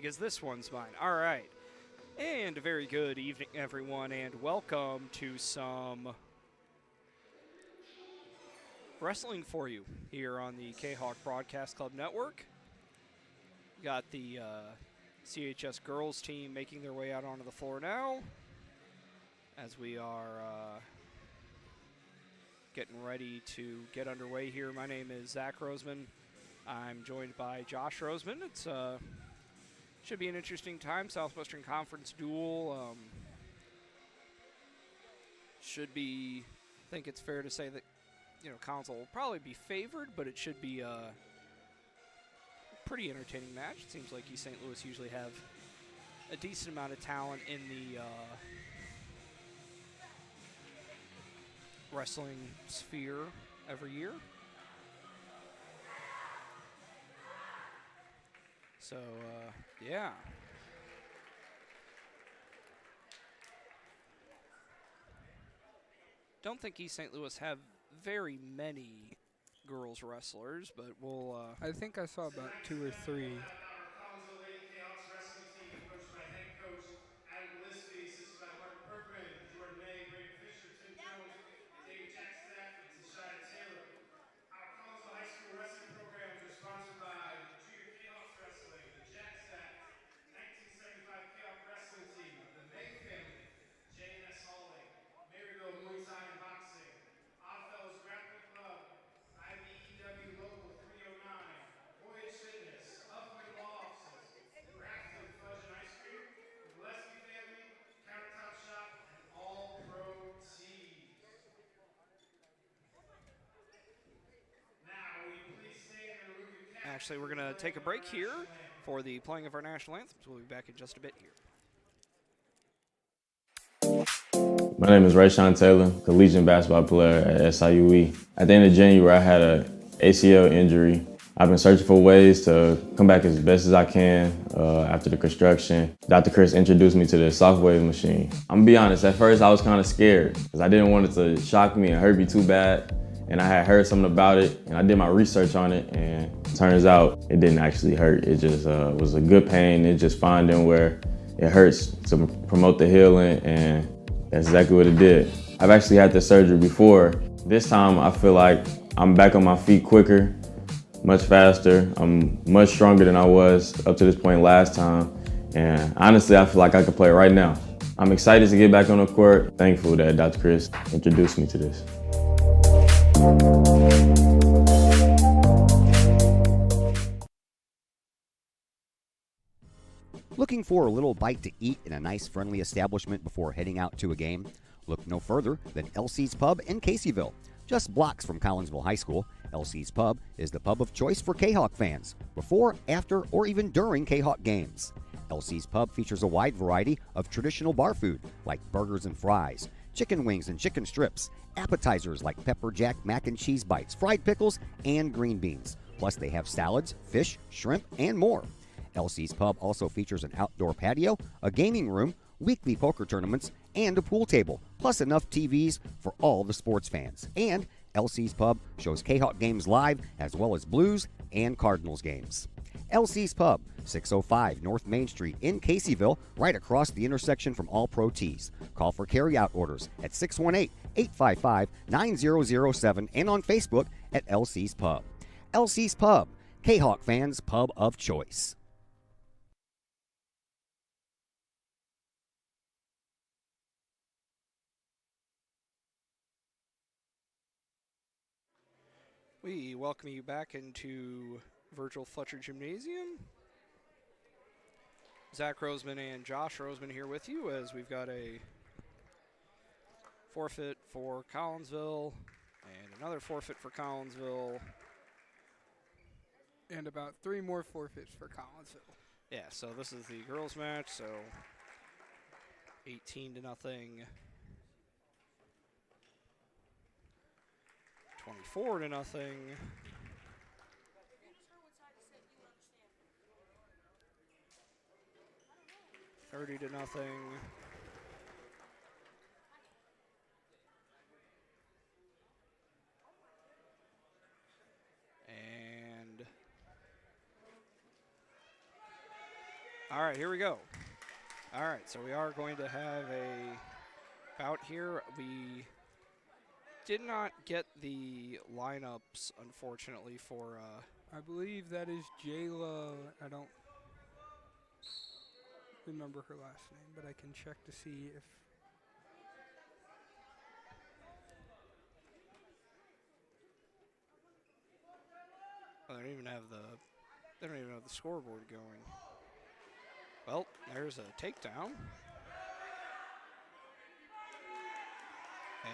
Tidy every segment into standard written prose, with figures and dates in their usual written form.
because this one's mine. All right. And a very good evening, everyone, and welcome to some wrestling for you here on the Kahok Broadcast Club Network. Got the CHS girls team making their way out onto the floor now as we are getting ready to get underway here. My name is Zach Roseman. I'm joined by Josh Roseman. It's should be an interesting time. Southwestern Conference duel. Should be, I think it's fair to say that, Council will probably be favored, but it should be a pretty entertaining match. It seems like East St. Louis usually have a decent amount of talent in the wrestling sphere every year. So, yeah. Don't think East St. Louis have very many girls wrestlers, but we'll... I think I saw about 2 or 3. Actually, we're going to take a break here for the playing of our national anthems. We'll be back in just a bit here. My name is Rayshawn Taylor, collegiate basketball player at SIUE. At the end of January, I had an ACL injury. I've been searching for ways to come back as best as I can after the construction. Dr. Chris introduced me to the Sofwave machine. I'm gonna be honest, at first I was kind of scared because I didn't want it to shock me and hurt me too bad. And I had heard something about it and I did my research on it, and it turns out it didn't actually hurt. It just was a good pain. It's just finding where it hurts to promote the healing, and that's exactly what it did. I've actually had this surgery before. This time I feel like I'm back on my feet quicker, much faster. I'm much stronger than I was up to this point last time. And honestly, I feel like I could play right now. I'm excited to get back on the court. Thankful that Dr. Chris introduced me to this. Looking for a little bite to eat in a nice, friendly establishment before heading out to a game? Look no further than LC's Pub in Caseyville. Just blocks from Collinsville High School, LC's Pub is the pub of choice for Kahok fans, before, after, or even during Kahok games. LC's Pub features a wide variety of traditional bar food like burgers and fries, chicken wings and chicken strips, appetizers like pepper jack mac and cheese bites, fried pickles, and green beans. Plus they have salads, fish, shrimp, and more. LC's Pub also features an outdoor patio, a gaming room, weekly poker tournaments, and a pool table, plus enough TVs for all the sports fans. And LC's Pub shows Kahok games live, as well as Blues and Cardinals games. LC's Pub, 605 North Main Street in Caseyville, right across the intersection from All Pro Tees. Call for carry-out orders at 618-855-9007 and on Facebook at LC's Pub. LC's Pub, Kahok fans' pub of choice. We welcome you back into Virgil Fletcher Gymnasium. Zach Roseman and Josh Roseman here with you as we've got a forfeit for Collinsville and another forfeit for Collinsville. And about 3 more forfeits for Collinsville. Yeah, so this is the girls' match, so 18-0. 24-0. 30-0. And All right, here we go. All right, so we are going to have a bout here. We did not get the lineups, unfortunately, for I believe that is Jayla. I don't remember her last name, but I can check to see if. they don't even have the scoreboard going. Well, there's a takedown.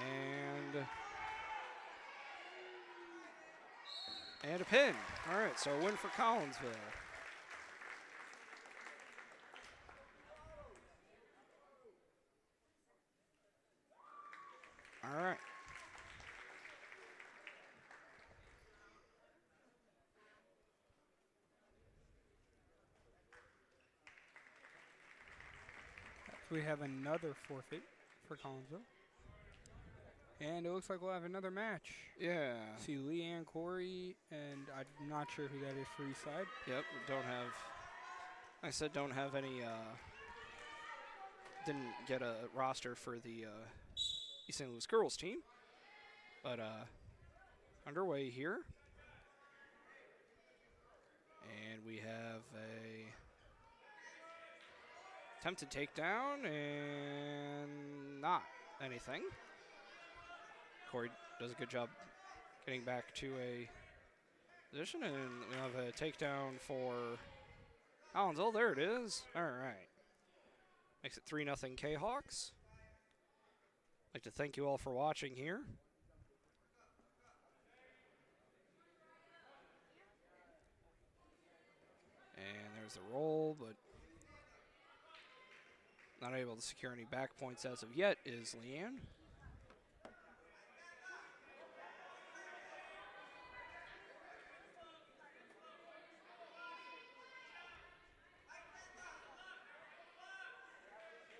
And a pin. All right, so a win for Collinsville. All right. We have another forfeit for Collinsville. And it looks like we'll have another match. Yeah. See Leanne Corey, and I'm not sure who that is for each side. Yep, don't have any, didn't get a roster for the East St. Louis girls team. But underway here. And we have a attempted takedown and not anything. Corey does a good job getting back to a position, and we have a takedown for Collins. Oh, there it is. All right. Makes it 3-0 K-Hawks. I'd like to thank you all for watching here. And there's the roll, but not able to secure any back points as of yet is Leanne.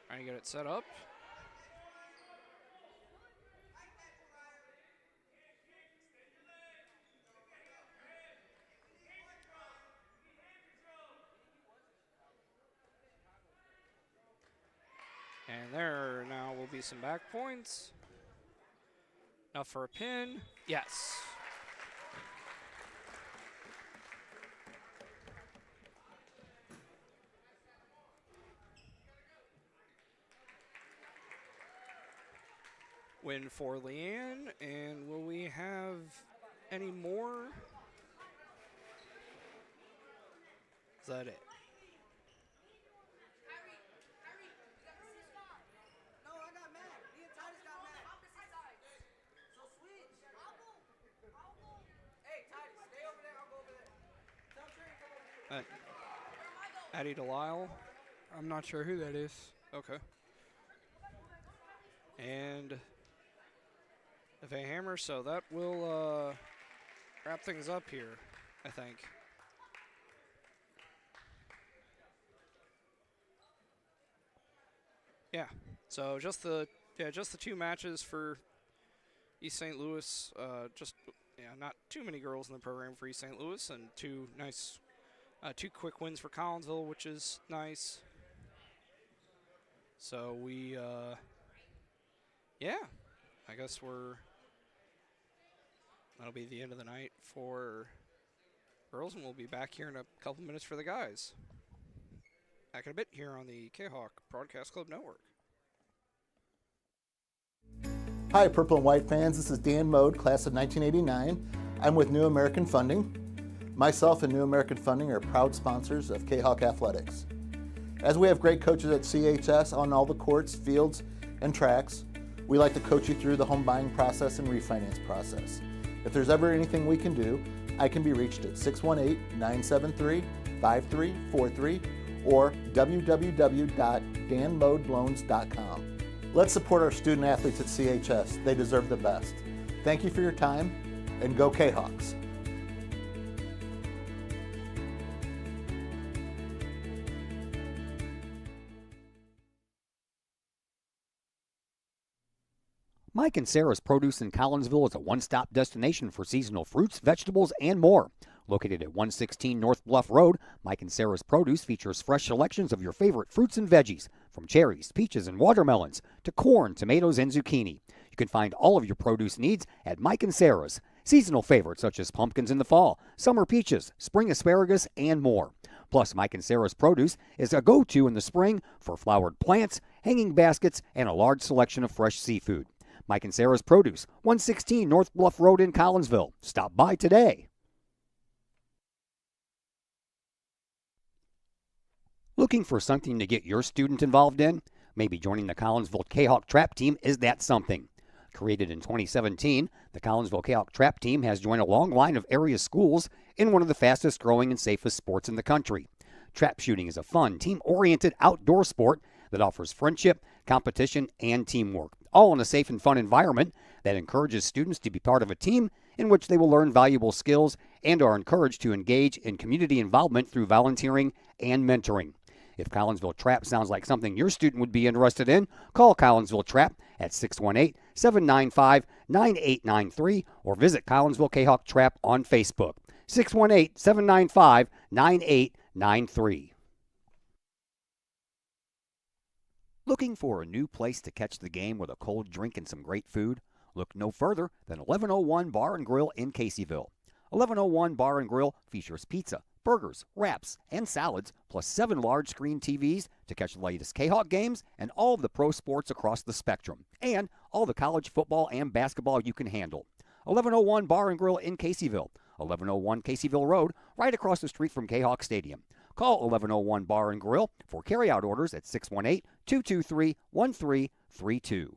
Trying to get it set up. And there now will be some back points. Enough for a pin. Yes. Win for Leanne. And will we have any more? Is that it? Addie Delisle. I'm not sure who that is. Okay. And Van Hammer, so that will wrap things up here, I think. Yeah. So just the two matches for East St. Louis. Not too many girls in the program for East St. Louis, and two quick wins for Collinsville, which is nice. So we, I guess that'll be the end of the night for girls, and we'll be back here in a couple minutes for the guys. Back in a bit here on the Kahok Broadcast Club Network. Hi, Purple and White fans. This is Dan Mode, class of 1989. I'm with New American Funding. Myself and New American Funding are proud sponsors of Kahok Athletics. As we have great coaches at CHS on all the courts, fields, and tracks, we like to coach you through the home buying process and refinance process. If there's ever anything we can do, I can be reached at 618-973-5343 or www.danmodeloans.com. Let's support our student athletes at CHS. They deserve the best. Thank you for your time, and go K-Hawks. Mike and Sarah's Produce in Collinsville is a one-stop destination for seasonal fruits, vegetables, and more. Located at 116 North Bluff Road, Mike and Sarah's Produce features fresh selections of your favorite fruits and veggies, from cherries, peaches, and watermelons to corn, tomatoes, and zucchini. You can find all of your produce needs at Mike and Sarah's. Seasonal favorites such as pumpkins in the fall, summer peaches, spring asparagus, and more. Plus, Mike and Sarah's Produce is a go-to in the spring for flowered plants, hanging baskets, and a large selection of fresh seafood. Mike and Sarah's Produce, 116 North Bluff Road in Collinsville. Stop by today. Looking for something to get your student involved in? Maybe joining the Collinsville Kahok Trap Team is that something. Created in 2017, the Collinsville Kahok Trap Team has joined a long line of area schools in one of the fastest growing and safest sports in the country. Trap shooting is a fun, team-oriented outdoor sport that offers friendship, competition, and teamwork, all in a safe and fun environment that encourages students to be part of a team in which they will learn valuable skills and are encouraged to engage in community involvement through volunteering and mentoring. If Collinsville Trap sounds like something your student would be interested in, call Collinsville Trap at 618-795-9893 or visit Collinsville Kahok Trap on Facebook, 618-795-9893. Looking for a new place to catch the game with a cold drink and some great food? Look no further than 1101 Bar and Grill in Caseyville. 1101 Bar and Grill features pizza, burgers, wraps, and salads, plus 7 large screen TVs to catch the latest Kahok games and all of the pro sports across the spectrum, and all the college football and basketball you can handle. 1101 Bar and Grill in Caseyville, 1101 Caseyville Road, right across the street from Kahok Stadium. Call 1101 Bar and Grill for carryout orders at 618-223-1332.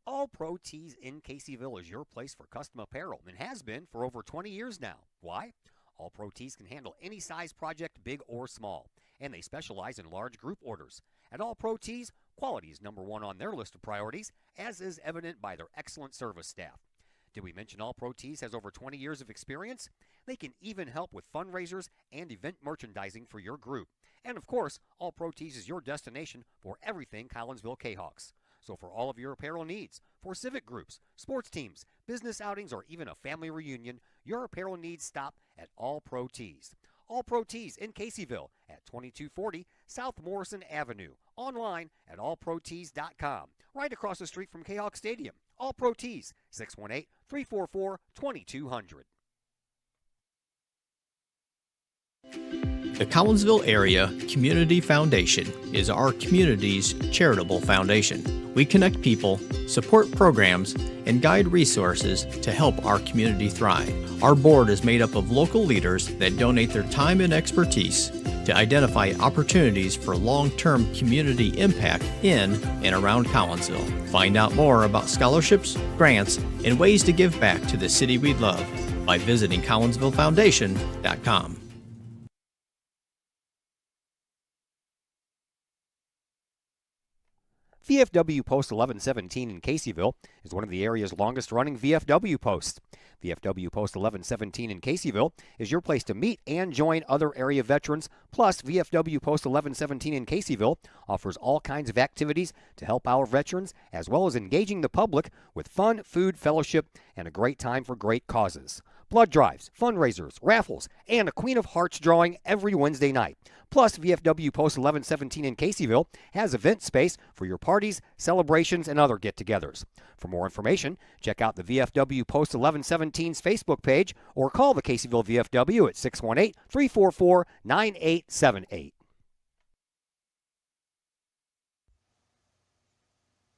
All Pro Tees in Caseyville is your place for custom apparel and has been for over 20 years now. Why? All Pro Tees can handle any size project, big or small, and they specialize in large group orders. At All Pro Tees, quality is number one on their list of priorities, as is evident by their excellent service staff. Did we mention All Pro Tees has over 20 years of experience? They can even help with fundraisers and event merchandising for your group. And of course, All Pro Tees is your destination for everything Collinsville Kahawks. So for all of your apparel needs, for civic groups, sports teams, business outings, or even a family reunion, your apparel needs stop at All Pro Tees. All Pro Tees in Caseyville at 2240 South Morrison Avenue. Online at allprotees.com. Right across the street from Kahok Stadium. All Pro Tees, 618-344-2200. The Collinsville Area Community Foundation is our community's charitable foundation. We connect people, support programs, and guide resources to help our community thrive. Our board is made up of local leaders that donate their time and expertise to identify opportunities for long-term community impact in and around Collinsville. Find out more about scholarships, grants, and ways to give back to the city we love by visiting collinsvillefoundation.com. VFW Post 1117 in Caseyville is one of the area's longest-running VFW posts. VFW Post 1117 in Caseyville is your place to meet and join other area veterans. Plus, VFW Post 1117 in Caseyville offers all kinds of activities to help our veterans, as well as engaging the public with fun, food, fellowship, and a great time for great causes. Blood drives, fundraisers, raffles, and a Queen of Hearts drawing every Wednesday night. Plus, VFW Post 1117 in Caseyville has event space for your parties, celebrations, and other get-togethers. For more information, check out the VFW Post 1117's Facebook page or call the Caseyville VFW at 618-344-9878.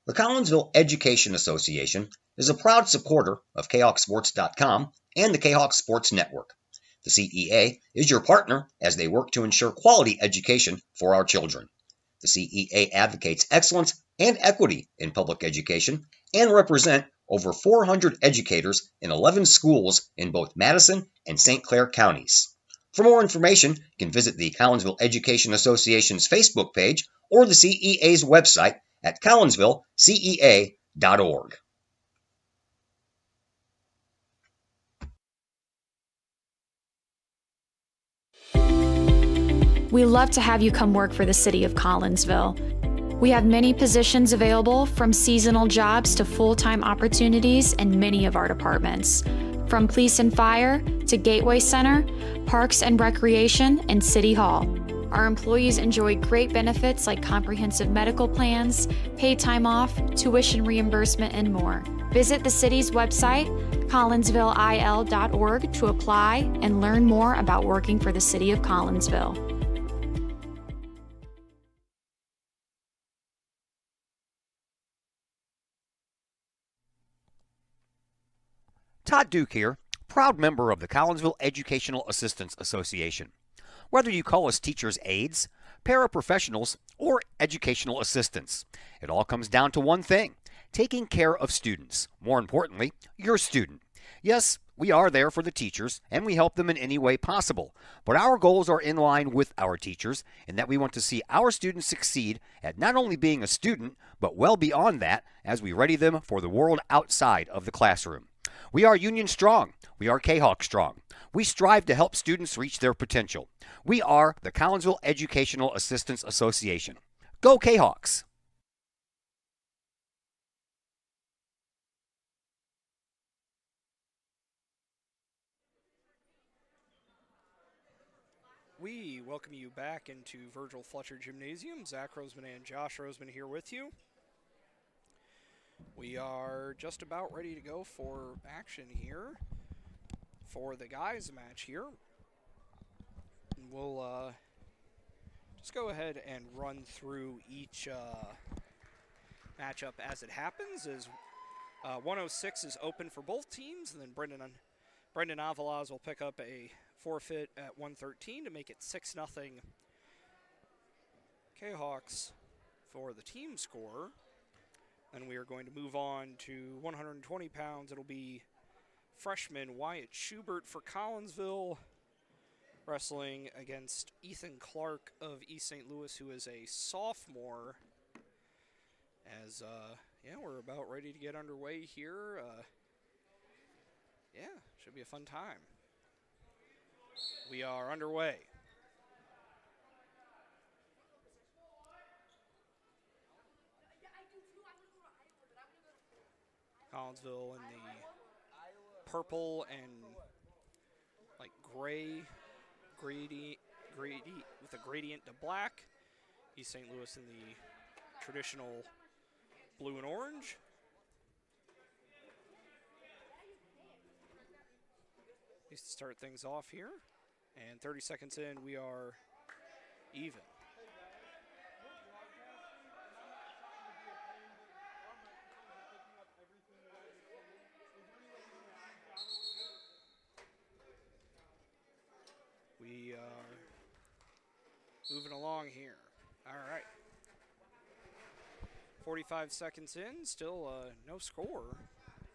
The Collinsville Education Association is a proud supporter of KahawkSports.com and the Kahawk Sports Network. The CEA is your partner as they work to ensure quality education for our children. The CEA advocates excellence and equity in public education and represent over 400 educators in 11 schools in both Madison and St. Clair counties. For more information, you can visit the Collinsville Education Association's Facebook page or the CEA's website at collinsvillecea.org. We love to have you come work for the city of Collinsville. We have many positions available, from seasonal jobs to full-time opportunities in many of our departments. From police and fire to Gateway Center, Parks and Recreation, and City Hall. Our employees enjoy great benefits like comprehensive medical plans, paid time off, tuition reimbursement, and more. Visit the city's website, collinsvilleil.org, to apply and learn more about working for the City of Collinsville. Todd Duke here, proud member of the Collinsville Educational Assistance Association. Whether you call us teachers' aides, paraprofessionals, or educational assistants, it all comes down to one thing: taking care of students. More importantly, your student. Yes, we are there for the teachers, and we help them in any way possible. But our goals are in line with our teachers, in that we want to see our students succeed at not only being a student, but well beyond that, as we ready them for the world outside of the classroom. We are Union Strong. We are Kahok Strong. We strive to help students reach their potential. We are the Collinsville Educational Assistance Association. Go Kahawks! We welcome you back into Virgil Fletcher Gymnasium. Zach Roseman and Josh Roseman here with you. We are just about ready to go for action here for the guys match here. We'll just go ahead and run through each matchup as it happens. As 106 is open for both teams, and then Brendan Avalaz will pick up a forfeit at 113 to make it 6-0 Kahawks for the team score. Then we are going to move on to 120 pounds. It'll be freshman Wyatt Schubert for Collinsville wrestling against Ethan Clark of East St. Louis, who is a sophomore. As, we're about ready to get underway here. Should be a fun time. We are underway. Collinsville in the purple and like gray gradient with a gradient to black. East St. Louis in the traditional blue and orange. Needs to start things off here. And 30 seconds in, we are even. We are moving along here. All right. 45 seconds in, still no score.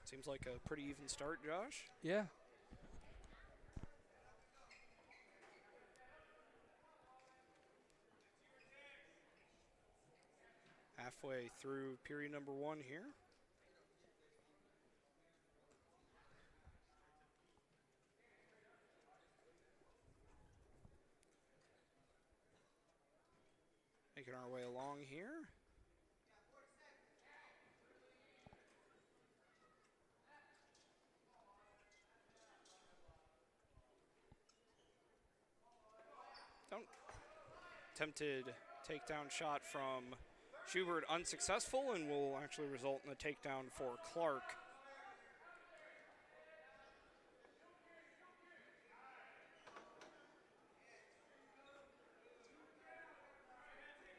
Seems like a pretty even start, Josh. Yeah. Halfway through period number 1 here. Making our way along here. Attempted takedown shot from Schubert unsuccessful, and will actually result in a takedown for Clark.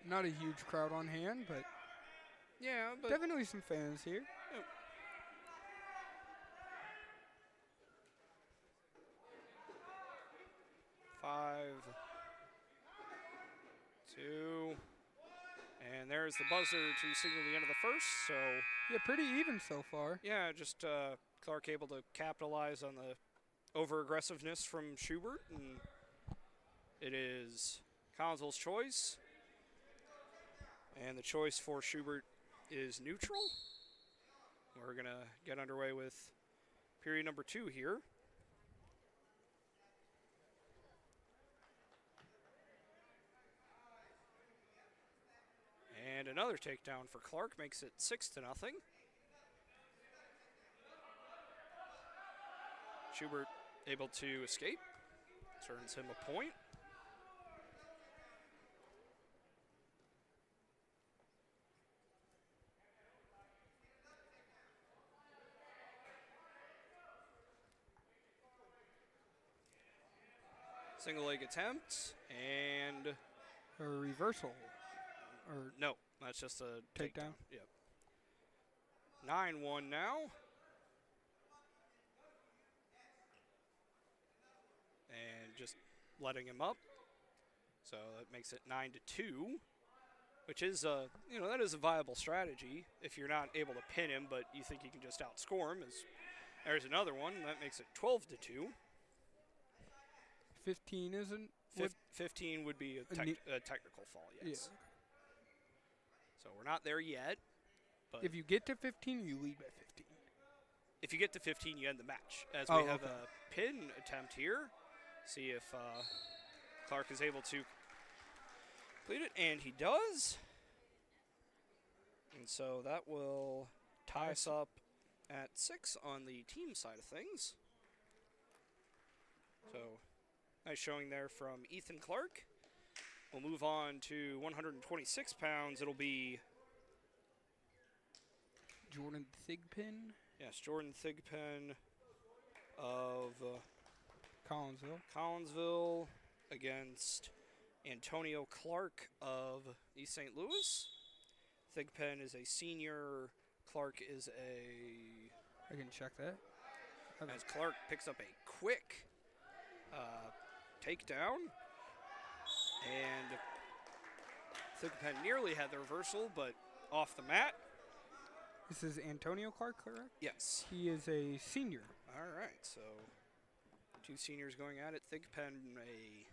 Not a huge crowd on hand, but yeah, but definitely some fans here. Yep. Five, 2, and there's the buzzer to signal the end of the first. So yeah, pretty even so far. Yeah, just Clark able to capitalize on the over-aggressiveness from Schubert, and it is Collinsville's choice. And the choice for Schubert is neutral. We're going to get underway with period number 2 here. And another takedown for Clark makes it 6-0. Schubert able to escape, turns him a point. Single leg attempt, and A reversal. Or no, that's just a Takedown? Yep. 9-1 now. And just letting him up. So that makes it 9-2, which is that is a viable strategy if you're not able to pin him, but you think you can just outscore him. There's another one that makes it 12-2. 15 isn't? 15 would be a technical fall, yes. Yeah. So we're not there yet. But If you get to 15, you leave at 15. if you get to 15, you end the match. As Oh, we have okay. a pin attempt here. See if Clark is able to complete it, and he does. And so that will tie us up at 6 on the team side of things. So nice showing there from Ethan Clark. We'll move on to 126 pounds. It'll be, Jordan Thigpen, yes, Jordan Thigpen of Collinsville. against Antonio Clark of East St. Louis. Thigpen is a senior. Clark is I can check that. as Clark picks up a quick takedown. And Thigpen nearly had the reversal, but off the mat. This is Antonio Clark, correct? Yes. He is a senior. All right, so two seniors going at it. Thigpen, I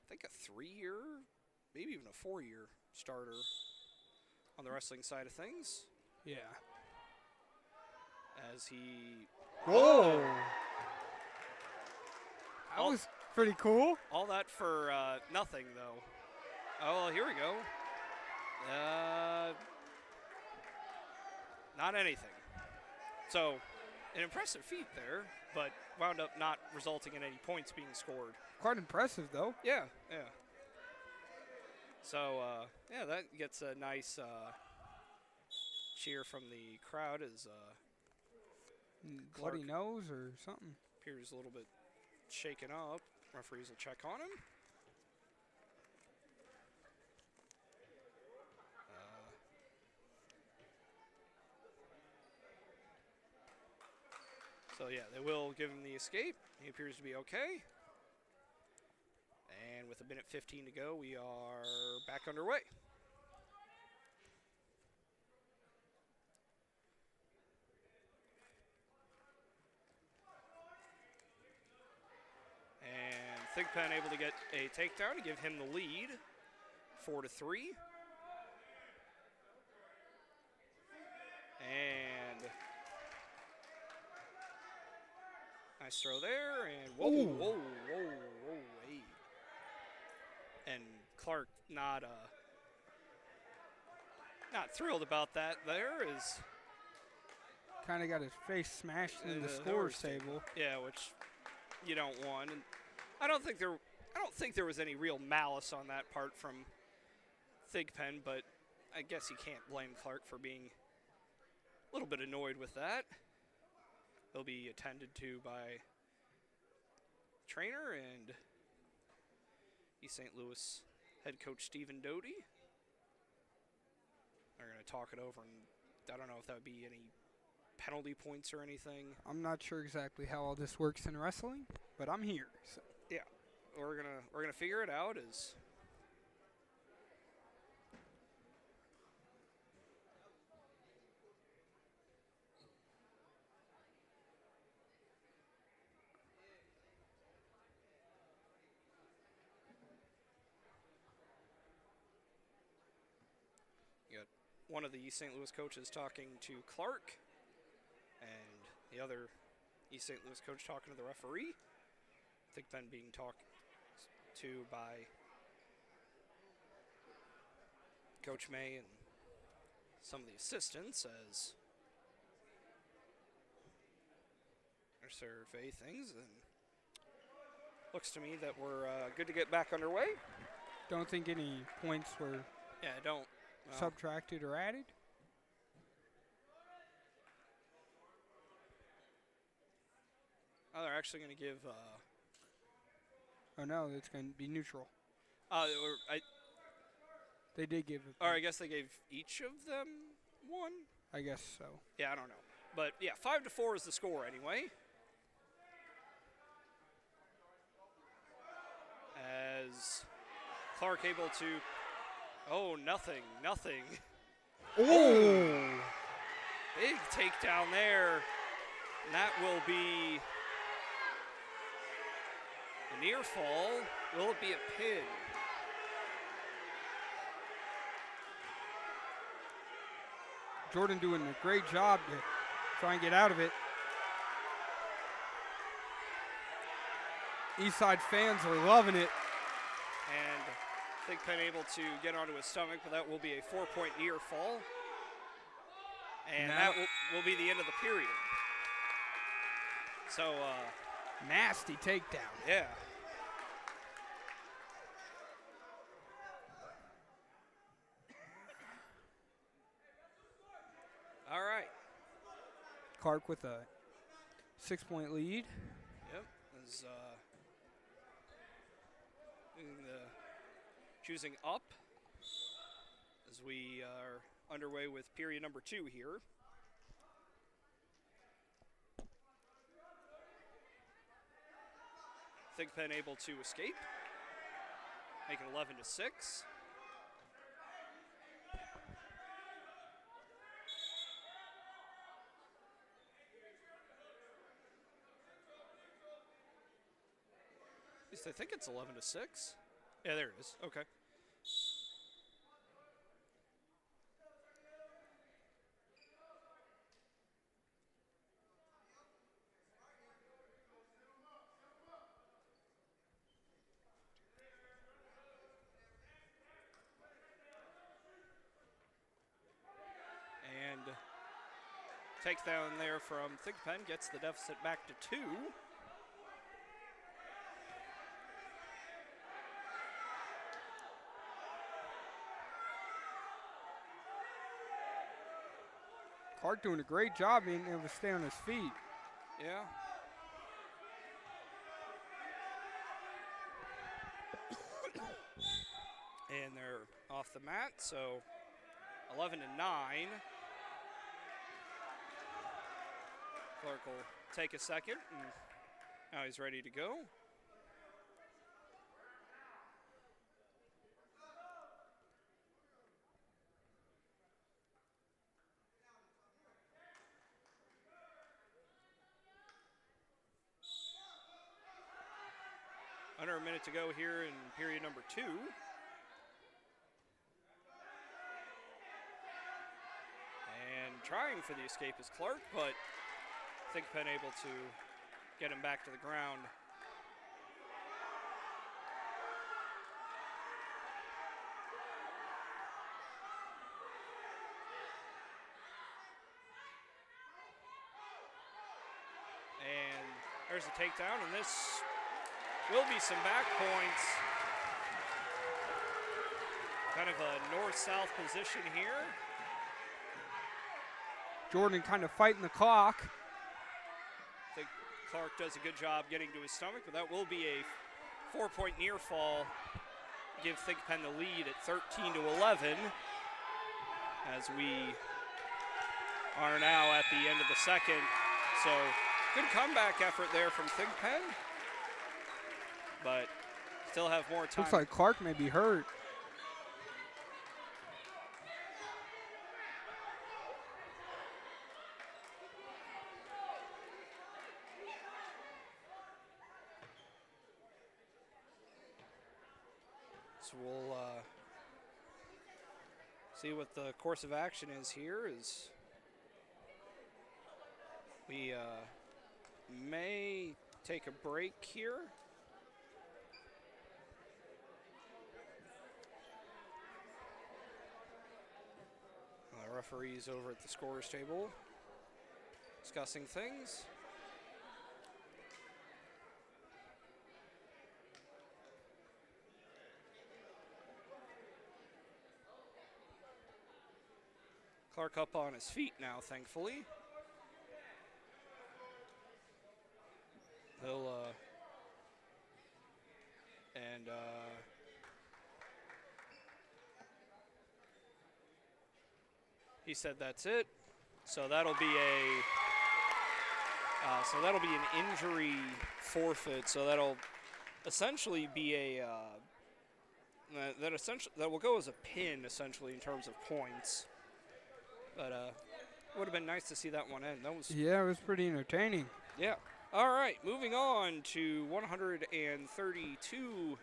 think a 3-year, maybe even a 4-year starter on the wrestling side of things. Yeah. As he... Whoa! That was pretty cool. All that for nothing, though. Oh, well, here we go. Not anything. So, an impressive feat there, but wound up not resulting in any points being scored. Quite impressive, though. Yeah. So, that gets a nice cheer from the crowd as Bloody Clark nose or something. appears a little bit shaken up. Referees will check on him. So yeah, they will give him the escape. He appears to be okay. And with 1:15 to go, we are back underway. And Thigpen able to get a takedown to give him the lead, 4-3. And nice throw there, and whoa, hey. And Clark not thrilled about that. There is Kind of got his face smashed in the scores table. Yeah, which you don't want. And I don't think there was any real malice on that part from Thigpen, but I guess you can't blame Clark for being a little bit annoyed with that. He'll be attended to by trainer and East St. Louis head coach Stephen Doty. They're going to talk it over, and I don't know if that would be any penalty points or anything. I'm not sure exactly how all this works in wrestling, but I'm here. So. Yeah, we're gonna figure it out. As you got one of the East St. Louis coaches talking to Clark, and the other East St. Louis coach talking to the referee. Thigpen being talked to by Coach May and some of the assistants as they survey things, and looks to me that we're good to get back underway. Don't think any points were Yeah, I don't. Well, subtracted or added. oh, they're actually going to give. Oh no, it's going to be neutral. They did give it. Or I guess they gave each of them one. I guess so. Yeah, I don't know, but yeah, 5-4 is the score anyway. As Clark able to. Oh, nothing. Oh! Big takedown there. And that will be a near fall. Will it be a pin? Jordan doing a great job to try and get out of it. Eastside fans are loving it. And Thigpen able to get onto his stomach, but that will be a 4-point near fall. And Now- that will be the end of the period. So, Nasty takedown. yeah. All right. Clark with a 6-point lead. Yep. Is doing the choosing up as we are underway with period number 2 here. Thigpen able to escape, make it 11-6. At least I think it's 11-6. Yeah, there it is. Okay. And takedown there from Thigpen gets the deficit back to 2. Clark doing a great job being able to stay on his feet. Yeah. And they're off the mat, so 11-9. Clark will take a second, and now he's ready to go. Under a minute to go here in period number 2. And trying for the escape is Clark, but Thigpen able to get him back to the ground. And there's a takedown, and this will be some back points. Kind of a north-south position here. Jordan kind of fighting the clock. I think Clark does a good job getting to his stomach, but that will be a 4-point near fall. Give Thigpen the lead at 13-11 as we are now at the end of the second. So good comeback effort there from Thigpen, but still have more time. Looks like Clark may be hurt. So we'll see what the course of action is here. Is we may take a break here. Referees over at the scorer's table discussing things. Clark up on his feet now, thankfully. He'll, he said that's it. So that'll be an injury forfeit. So that'll essentially be that will go as a pin essentially in terms of points. But it would have been nice to see that one end. Yeah, it was pretty entertaining. Yeah. All right, moving on to 132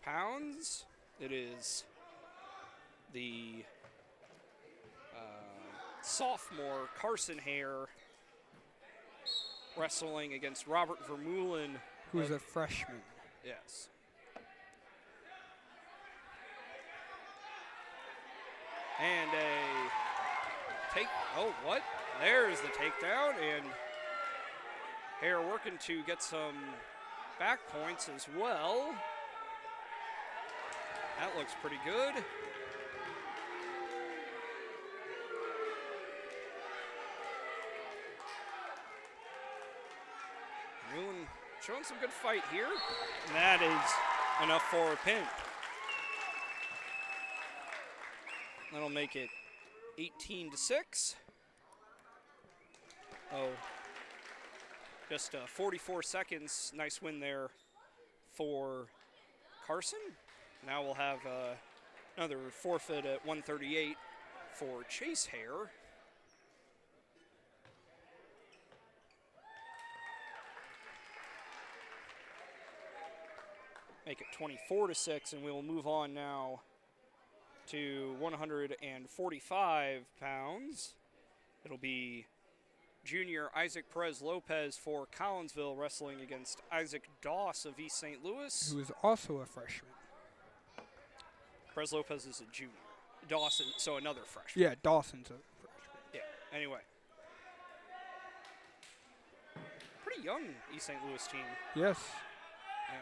pounds. It is the sophomore Carson Hare wrestling against Robert Vermeulen, who's a freshman. Yes. And what? There's the takedown, and Hare working to get some back points as well. That looks pretty good. Vermeulen showing some good fight here. And that is enough for a pin. That'll make it 18-6. Just 44 seconds. Nice win there for Carson. Now we'll have another forfeit at 138 for Chase Hare. Make it 24-6, and we will move on now to 145 pounds. It'll be junior Isaac Perez Lopez for Collinsville wrestling against Isaac Doss of East St. Louis, who is also a freshman. Perez Lopez is a junior. Dawson, so another freshman. Yeah, Dawson's a freshman. Yeah, anyway. Pretty young East St. Louis team. Yes. Yeah.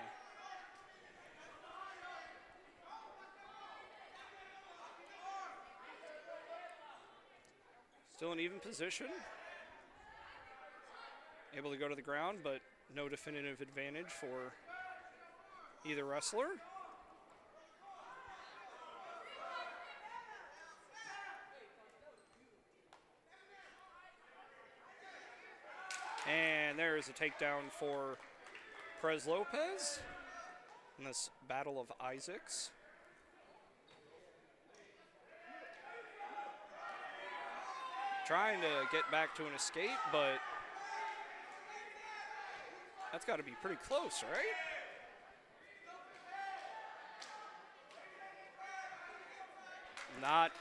Still in even position. Able to go to the ground, but no definitive advantage for either wrestler. And there is a takedown for Perez Lopez in this battle of Isaacs. Trying to get back to an escape, but that's got to be pretty close, right?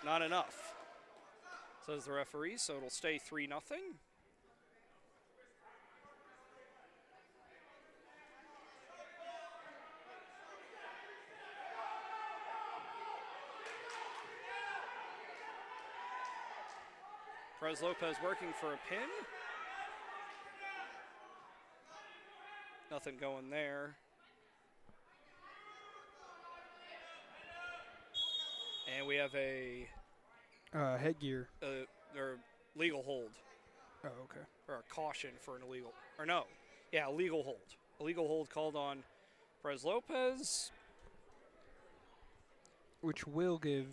Not enough, says the referee, so it'll stay 3-0. Perez Lopez working for a pin. Nothing going there. And we have a headgear. Or legal hold. Oh, okay. Or a caution for an illegal. Or no. Yeah, a legal hold. A legal hold called on Perez Lopez. Which will give.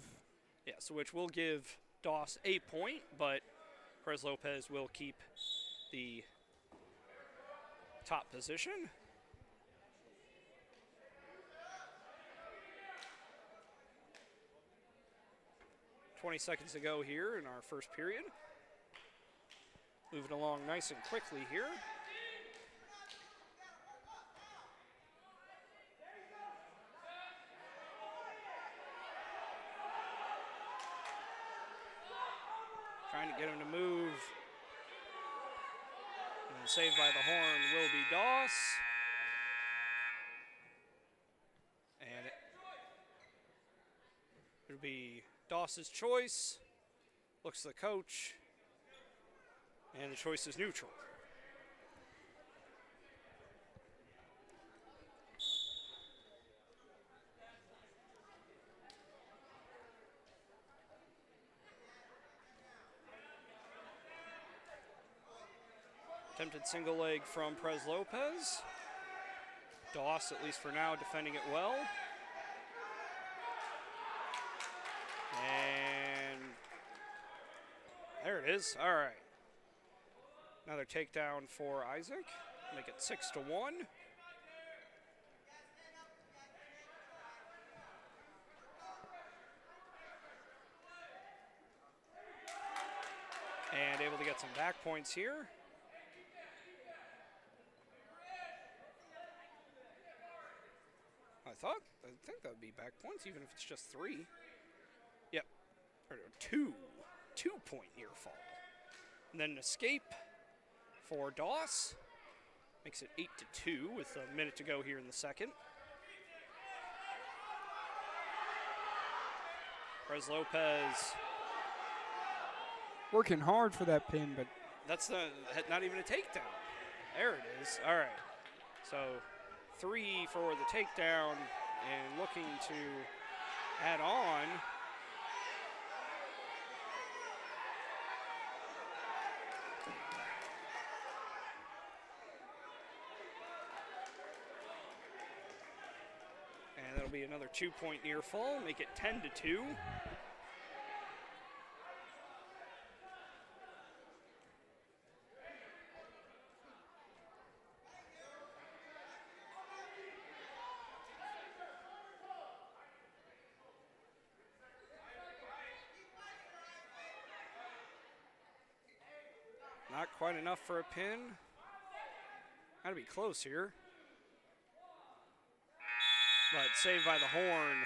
Yeah, so which will give Doss a point, but Perez Lopez will keep the top position. $20 seconds to go here in our first period. Moving along nice and quickly here. Trying to get him to move. And saved by the horn will be Doss. And it'll be Doss's choice. Looks to the coach. And the choice is neutral. Attempted single leg from Perez Lopez. Doss, at least for now, defending it well. And there it is. All right. Another takedown for Isaac. Make it 6-1. And able to get some back points here. I think that would be back points, even if it's just 3. Yep. Or 2. 2-point near fall. And then an escape for Doss. Makes it 8-2 with a minute to go here in the second. Perez Lopez. Working hard for that pin, but That's not even a takedown. There it is. All right. So 3 for the takedown and looking to add on. And that'll be another 2-point near fall, make it 10-2. Not quite enough for a pin. Gotta be close here. But saved by the horn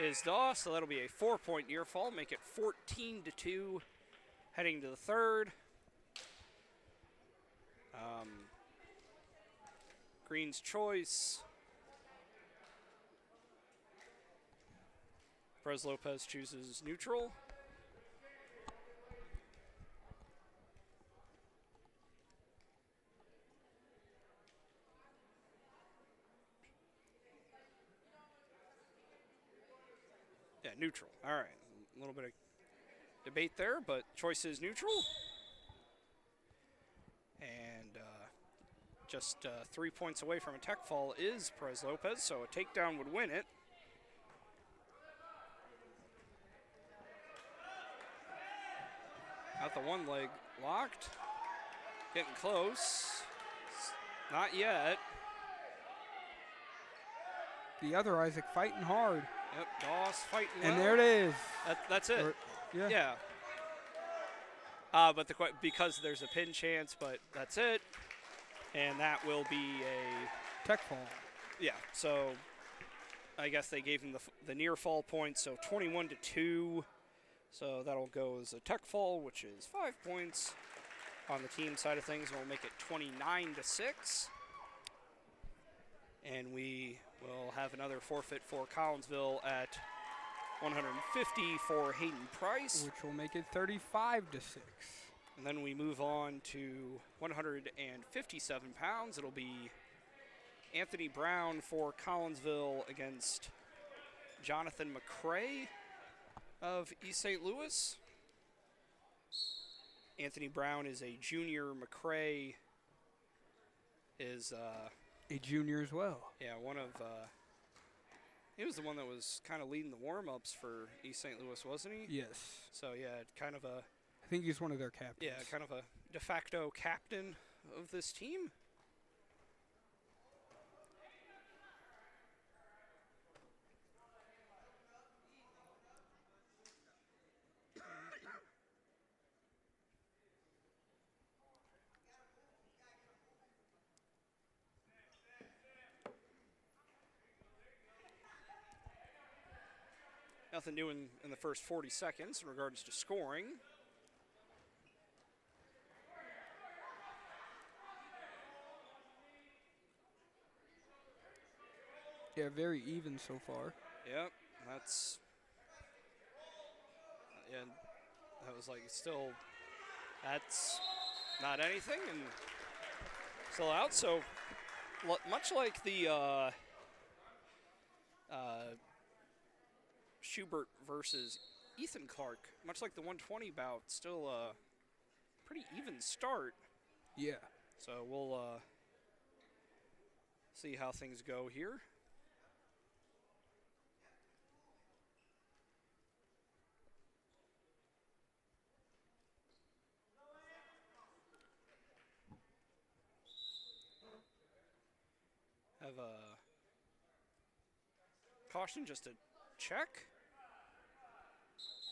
is Doss, so that'll be a 4-point near fall, make it 14-2 heading to the third. Green's choice. Perez Lopez chooses neutral. Yeah, neutral. All right. A little bit of debate there, but choice is neutral. And just 3 points away from a tech fall is Perez Lopez, so a takedown would win it. Got the one leg locked. Getting close. Not yet. the other Isaac fighting hard. Yep, Doss fighting well. And there it is. That's it. Yeah. Yeah. But because there's a pin chance, but that's it. And that will be a tech fall. Yeah, so I guess they gave him the near fall points, so 21-2. So that'll go as a tech fall, which is 5 points on the team side of things. We'll make it 29-6. And we will have another forfeit for Collinsville at 150 for Hayden Price. Which will make it 35-6. And then we move on to 157 pounds. It'll be Anthony Brown for Collinsville against Jonathan McCrae of East St. Louis. Anthony Brown is a junior. McCrae is a junior as well. Yeah, one of he was the one that was kind of leading the warm-ups for East St. Louis, wasn't he? Yes. So yeah, kind of a I think he's one of their captains. yeah, kind of a de facto captain of this team. Nothing new in the first 40 seconds in regards to scoring. Yeah, very even so far. Yep, that's. And That was like still, that's not anything, and still out. So much like the Schubert versus Ethan Clark, much like the 120 bout, still a pretty even start. Yeah. So we'll see how things go here. Have a caution, just a check.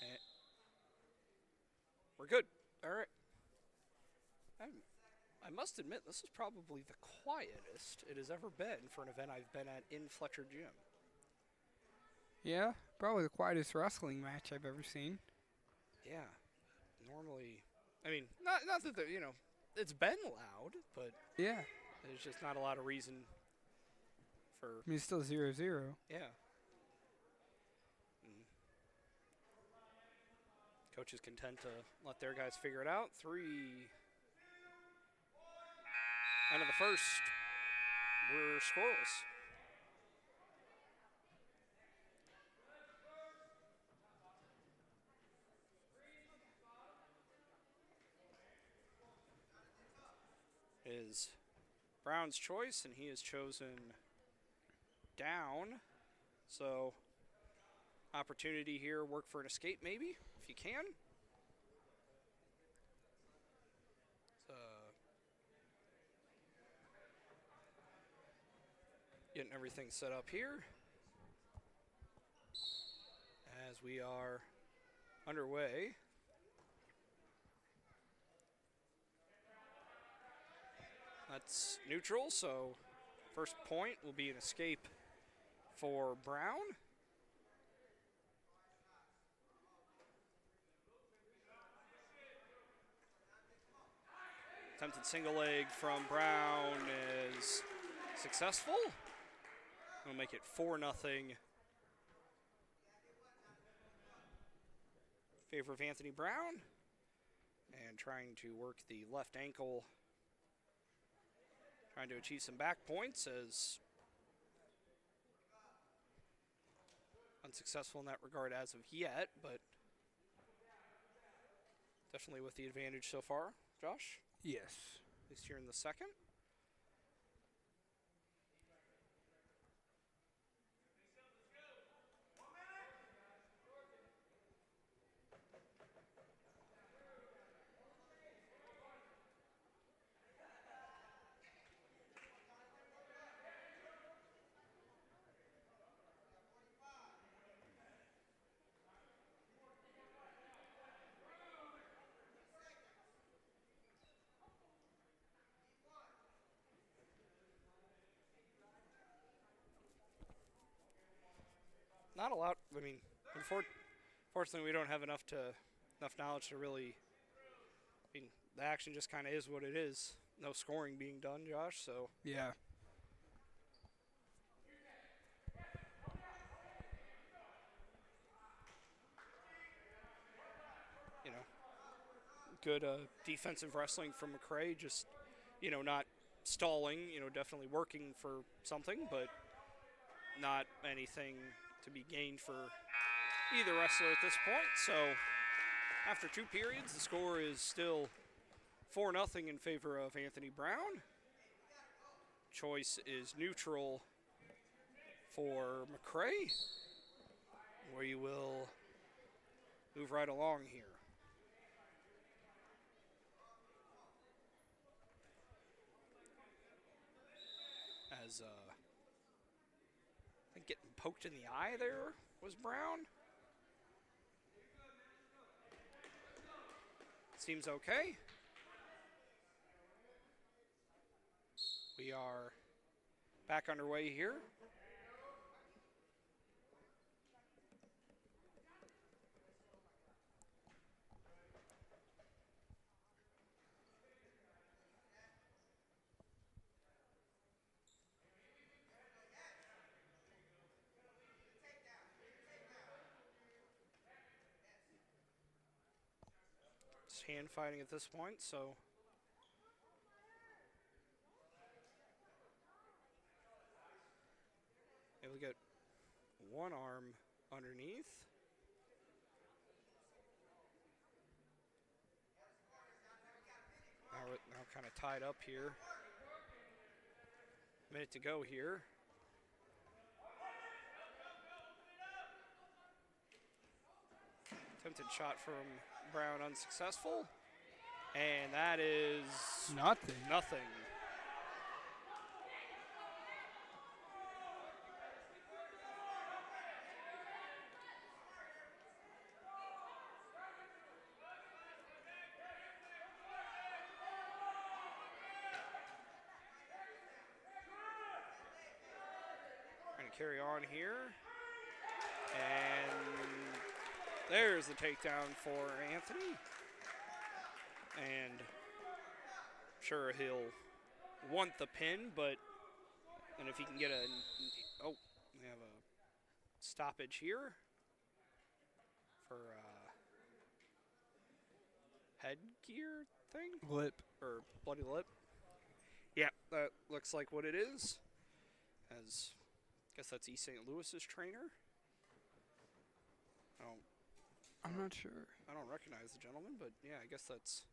And we're good. All right. I must admit, this is probably the quietest it has ever been for an event I've been at in Fletcher Gym. Yeah, probably the quietest wrestling match I've ever seen. Yeah. Normally, I mean, not that it's been loud, but Yeah. there's just not a lot of reason for. I mean, it's still 0-0. Yeah. Coach is content to let their guys figure it out. 3. End of the first. We're scoreless. Is Brown's choice, and he has chosen down. So, opportunity here, work for an escape maybe, if you can. Getting everything set up here as we are underway. That's neutral, so first point will be an escape for Brown. Attempted single leg from Brown is successful. We'll make it 4-0. Favor of Anthony Brown. And trying to work the left ankle. Trying to achieve some back points as unsuccessful in that regard as of yet, but definitely with the advantage so far. Josh? Yes. At least here in the second. Not a lot. I mean, unfortunately, we don't have enough knowledge to really. I mean, the action just kind of is what it is. No scoring being done, Josh. So Yeah. good defensive wrestling from McCray. Just not stalling. Definitely working for something, but not anything to be gained for either wrestler at this point. So after 2 periods, the score is still 4-0 in favor of Anthony Brown. Choice is neutral for McCray. We will move right along here. As I think getting poked in the eye there was Brown. Seems okay. We are back underway here. It's hand fighting at this point, so. Able to get one arm underneath. Now kind of tied up here. Minute to go here. Attempted shot from Brown unsuccessful. And that is Nothing. nothing. Going to carry on here. And there's the takedown for Anthony. And I'm sure he'll want the pin, and if he can get we have a stoppage here for headgear thing? Lip. Or bloody lip. Yeah, that looks like what it is. As I guess that's East St. Louis's trainer. I'm not sure. I don't recognize the gentleman, but yeah, I guess that's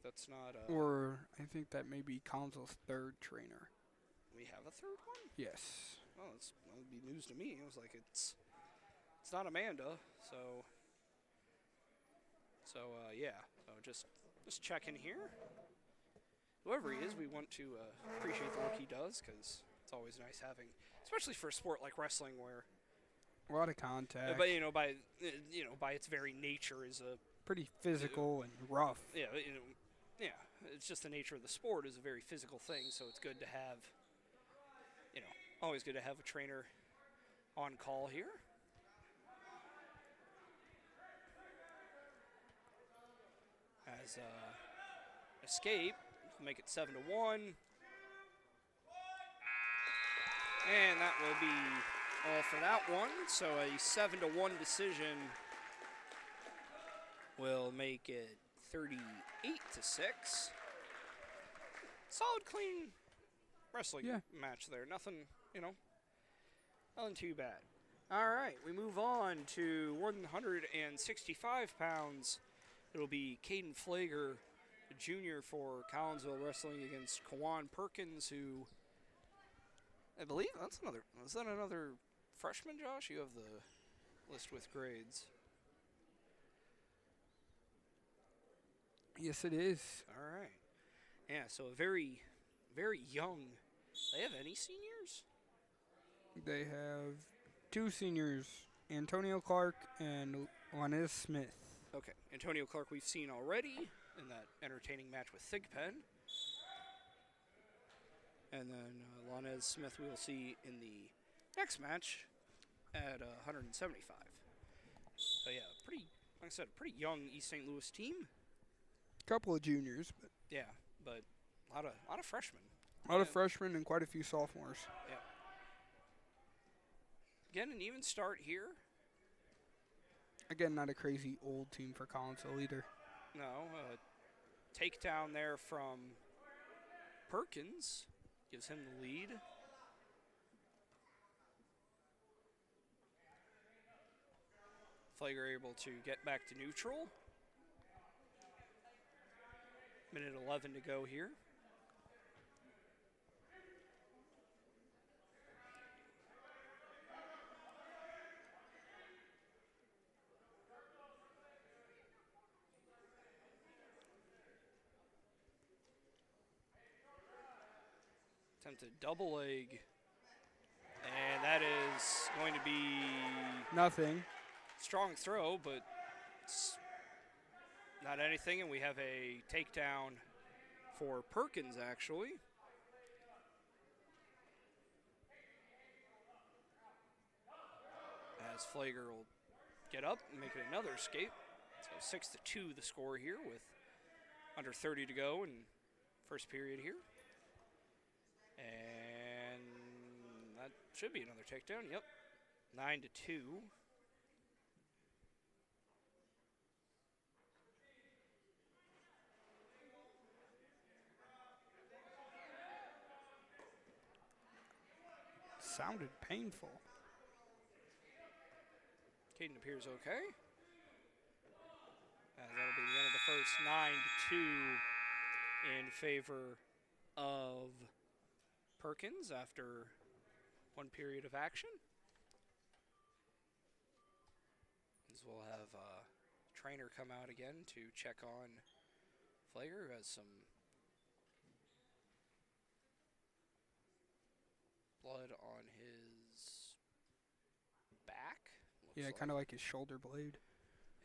that's not. Or I think that may be Council's third trainer. We have a third one? Yes. Oh, that would be news to me. It was like it's not Amanda, so yeah. So just checking here. Whoever he is, we want to appreciate the work he does, because it's always nice having, especially for a sport like wrestling, where A lot of contact. but by its very nature is a Pretty physical and rough. yeah it's just the nature of the sport is a very physical thing, so it's good to have always good to have a trainer on call here. As escape, make it 7-1. And that will be all for that one. So a 7-1 decision will make it 38-6. Solid, clean wrestling match there. Nothing, nothing too bad. All right, we move on to 165 pounds. It'll be Caden Flager, a junior for Collinsville, wrestling against Kawan Perkins, who I believe is that another freshman, Josh? You have the list with grades. Yes, it is. All right. Yeah, so a very, very young. They have any seniors? They have two seniors, Antonio Clark and Lanez Smith. Okay, Antonio Clark we've seen already in that entertaining match with Thigpen. And then Lanez Smith we'll see in the next match at 175. So yeah, pretty, like I said, pretty young East St. Louis team. Couple of juniors, but Yeah, but a lot of freshmen. a lot of freshmen and quite a few sophomores. Yeah. Again, an even start here. Again, not a crazy old team for Collinsville either. No, takedown there from Perkins gives him the lead. Flager able to get back to neutral. Minute 11 to go here. Attempted double leg. And that is going to be Nothing. strong throw, but it's not anything. And we have a takedown for Perkins, actually. As Flager will get up and make it another escape. So 6-2 the score here with under 30 to go in first period here. And that should be another takedown. Yep. 9-2. sounded painful. Caden appears okay. As that'll be the end of the first, 9-2 in favor of Perkins after one period of action. As we'll have trainer come out again to check on Flager, who has some blood on his back. Yeah, kind of like his shoulder blade.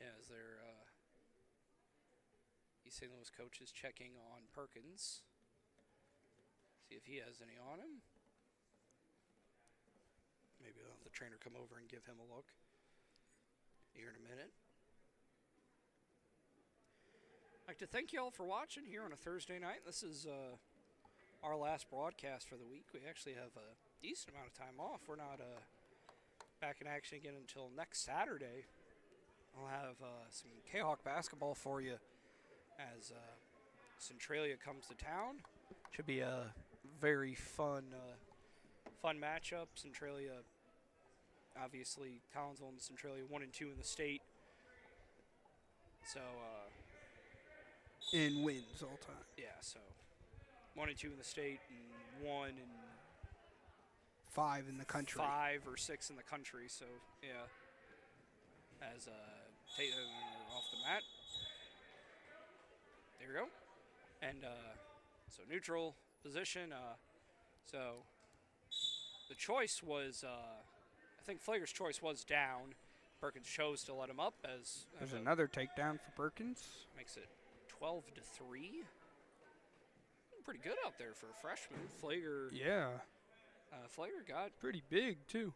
Yeah, as their East St. Louis coach is checking on Perkins. See if he has any on him. Maybe I'll have the trainer come over and give him a look here in a minute. I'd like to thank you all for watching here on a Thursday night. This is our last broadcast for the week. We actually have a decent amount of time off. We're not back in action again until next Saturday. I'll have some Kahok basketball for you as Centralia comes to town. Should be a very fun matchup. Centralia, obviously, Collinsville and Centralia 1 and 2 in the state. So In wins all time. yeah, so 1 and 2 in the state and 1 and 5 in the country. 5 or 6 in the country. So yeah, as Tatum off the mat. There we go. And so neutral position. So the choice was, I think Flager's choice was down. Perkins chose to let him up as There's another takedown for Perkins. makes it 12-3. Pretty good out there for a freshman. Flager. Yeah. Flager got. Pretty big, too.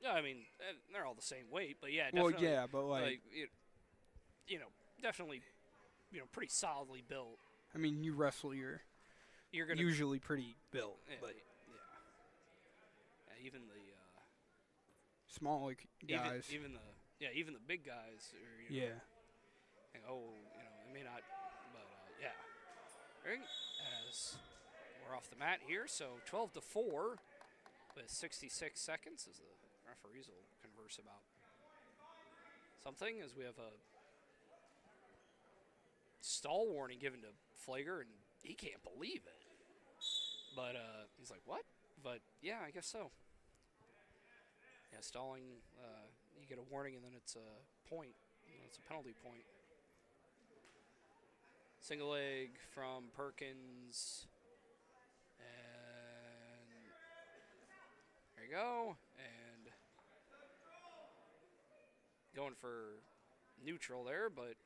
Yeah, I mean they're all the same weight, but yeah, Well, definitely. yeah, but like you know, definitely, pretty solidly built. I mean, you wrestle, you're Gonna usually pretty built, yeah, but even the small guys. even the big guys. Are, yeah. It may not, but yeah. Ring as we're off the mat here, so 12-4 with 66 seconds as the referees will converse about something as we have a stall warning given to Flager, and he can't believe it. But he's like, what? But yeah, I guess so. Yeah, stalling, you get a warning and then it's a point. It's a penalty point. Single leg from Perkins. And there you go. And going for neutral there, but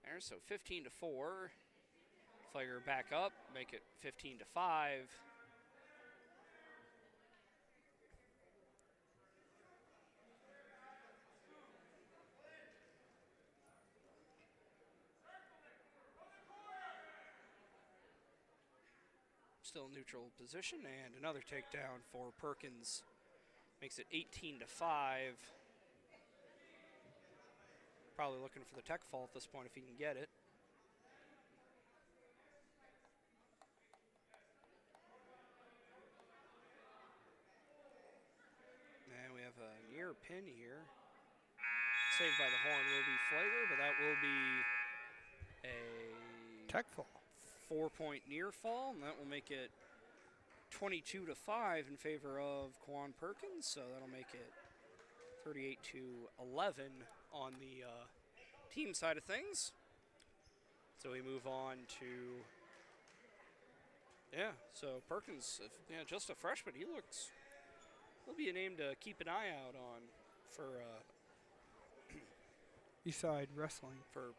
there, so 15-4. Flager back up, make it 15-5. Still neutral position, and another takedown for Perkins makes it 18-5. Probably looking for the tech fall at this point if he can get it. And we have a near pin here. Saved by the horn will be Flager, but that will be a Tech fall. 4-point near fall, and that will make it 22-5 in favor of Quan Perkins. So that'll make it 38-11 on the team side of things. So we move on to, so Perkins, just a freshman, he'll be a name to keep an eye out on for Eastside Wrestling. for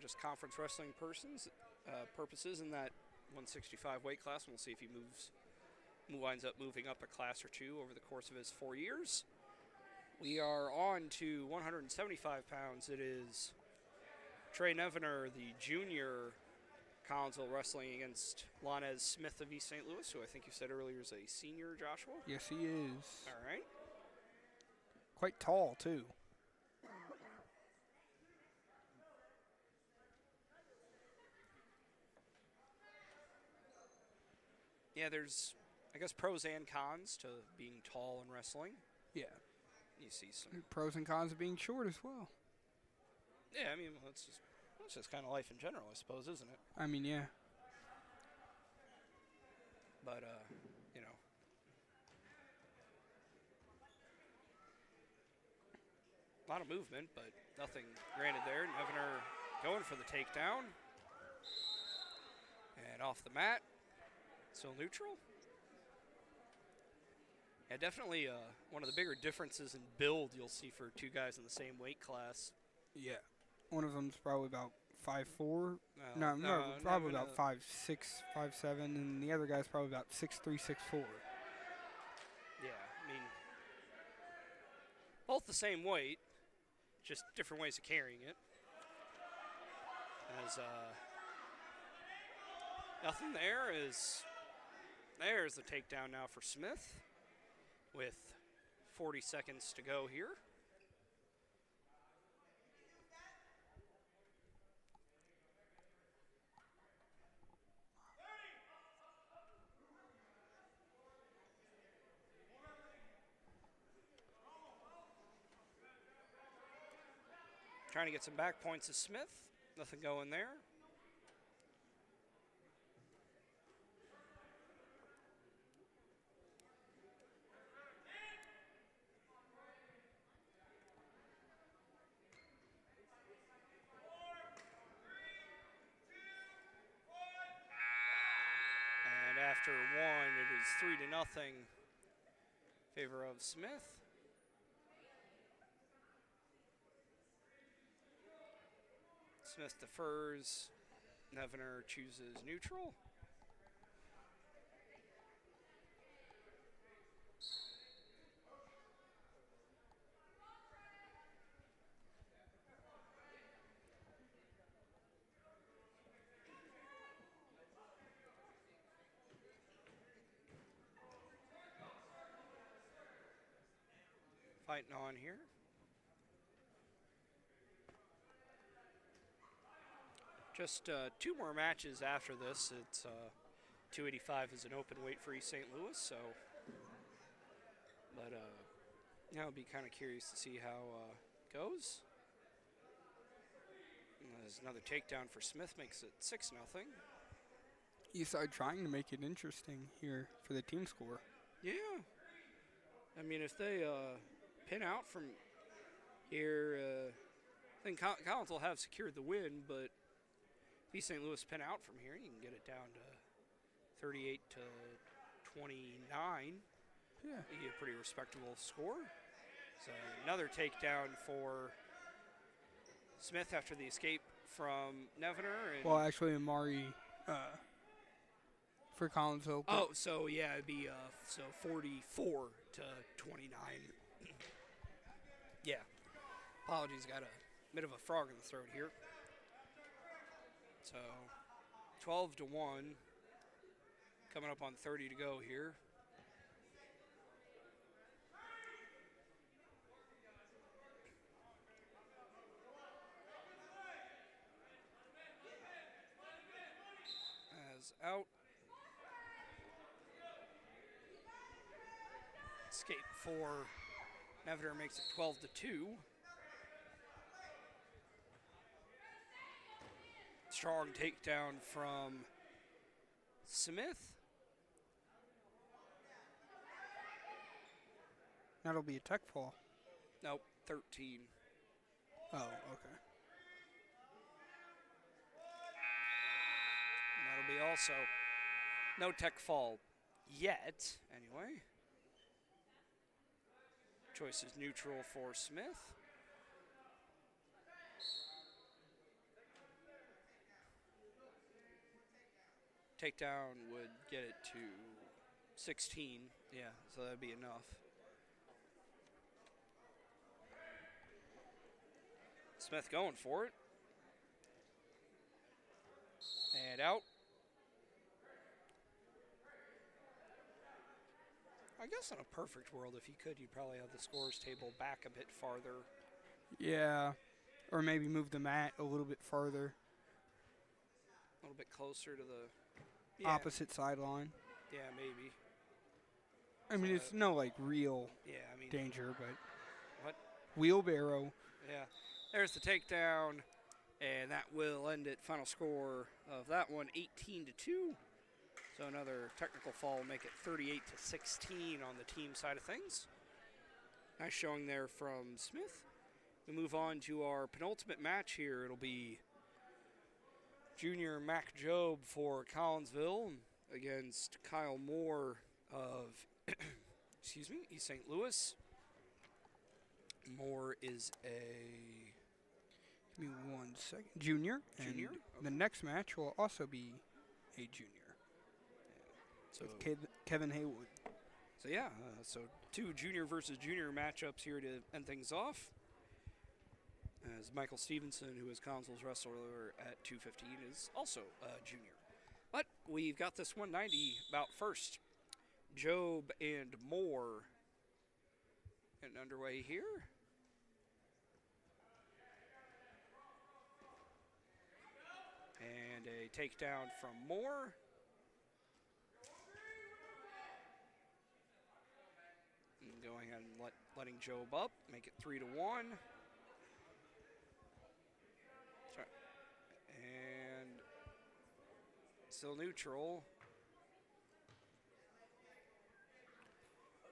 just conference wrestling purposes in that 165 weight class. And we'll see if he winds up moving up a class or two over the course of his 4 years. We are on to 175 pounds. It is Trey Nevener, the junior, Collinsville, wrestling against Lanez Smith of East St. Louis, who I think you said earlier is a senior, Joshua. Yes, he is. All right. Quite tall, too. Yeah, there's I guess pros and cons to being tall and wrestling. Yeah. You see some. Pros and cons of being short as well. Yeah, I mean, it's just kind of life in general, I suppose, isn't it? I mean, yeah. But, you know. A lot of movement, but nothing granted there. Nevener going for the takedown. And off the mat. Still neutral. Yeah, definitely one of the bigger differences in build you'll see for two guys in the same weight class. Yeah. One of them's probably about 5'4". No, probably about 5'6", 5'7", and the other guy's probably about 6'3", 6'4". Yeah, I mean, both the same weight, just different ways of carrying it. As nothing there is. There's the takedown now for Smith with 40 seconds to go here. Trying to get some back points of Smith. Nothing going there. And after one, it is 3-0 in favor of Smith. Smith defers. Nevener chooses neutral. Fighting on here. Just two more matches after this. It's 285 is an open weight for East St. Louis, so. But yeah, I'll be kind of curious to see how it goes. And there's another takedown for Smith, makes it 6-0. Eastside trying to make it interesting here for the team score. Yeah. I mean, if they pin out from here, I think Collins will have secured the win, but if East St. Louis pin out from here, you can get it down to 38 to 29. Yeah. You get a pretty respectable score. So another takedown for Smith after the escape from Nevener. And Well, actually, Amari for Collinsville. oh, so yeah, it'd be 44 to 29. Yeah. Apologies, got a bit of a frog in the throat here. So 12 to 1. Coming up on 30 to go here. As out. Escape for Nevener makes it 12 to 2. Strong takedown from Smith. That'll be a tech fall. Nope, 13. Oh, okay. And that'll be also no tech fall yet, anyway. Choice is neutral for Smith. Takedown would get it to 16. Yeah, so that'd be enough. Smith going for it. And out. I guess in a perfect world, if you could, you'd probably have the scores table back a bit farther. Yeah, or maybe move the mat a little bit further. A little bit closer to the Opposite sideline. Yeah, maybe. I mean, it's no like real danger, but wheelbarrow. Yeah, there's the takedown, and that will end it. Final score of that one, 18-2. So another technical fall will make it 38-16 on the team side of things. Nice showing there from Smith. We move on to our penultimate match here. It'll be junior Mac Job for Collinsville against Kyle Moore of excuse me, East St. Louis. Moore is a Give me 1 second. Junior. Junior? And the next match will also be a junior. So with Kevin Haywood. So yeah, so 2 junior versus junior matchups here to end things off. As Michael Stevenson, who is Collinsville's wrestler at 215, is also a junior. But we've got this 190 bout first. Job and Moore getting underway here. And a takedown from Moore. And going ahead and letting Job up, make it 3-1. And still neutral.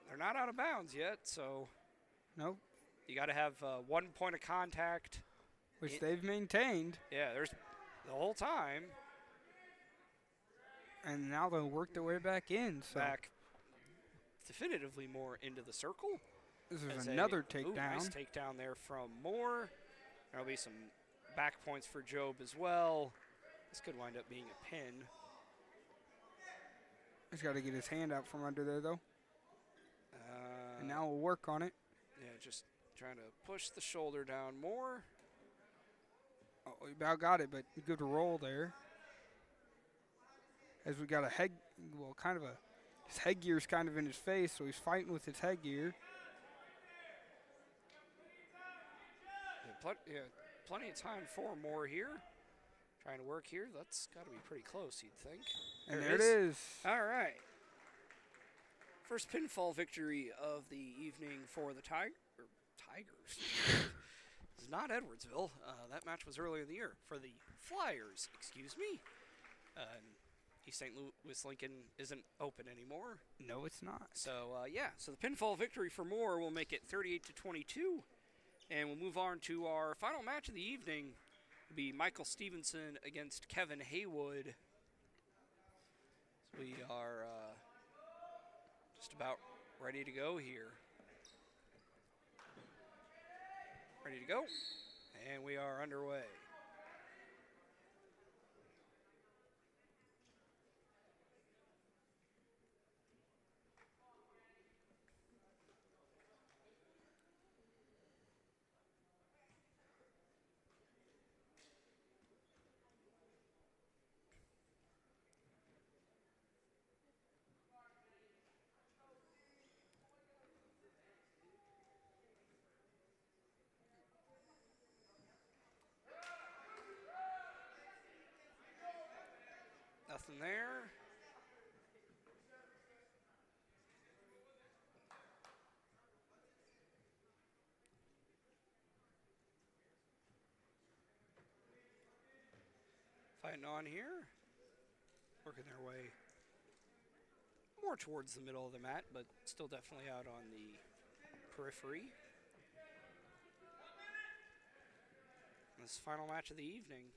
They're not out of bounds yet, so nope. You got to have 1 point of contact, which they've maintained. Yeah, there's the whole time. And now they'll work their way back in. So back definitively more into the circle. This is another takedown. Nice takedown there from Moore. There'll be some back points for Job as well. This could wind up being a pin. He's got to get his hand out from under there, though. And now we'll work on it. Yeah, just trying to push the shoulder down more. Oh, he about got it, but good roll there. As we got a head, well, kind of his headgear's kind of in his face, so he's fighting with his headgear. Yeah, plenty of time for Moore here. Trying to work here. That's got to be pretty close, you'd think. And there it is. All right. First pinfall victory of the evening for the Tigers. It's not Edwardsville. That match was earlier in the year. For the Flyers, excuse me. East St. Louis Lincoln isn't open anymore. No, it's not. So, yeah. So the pinfall victory for Moore will make it 38-22. And we'll move on to our final match of the evening. It'll be Michael Stevenson against Kevin Haywood. So we are just about ready to go here. Ready to go. And we are underway. Nothing there. Fighting on here. Working their way more towards the middle of the mat, but still definitely out on the periphery. This final match of the evening.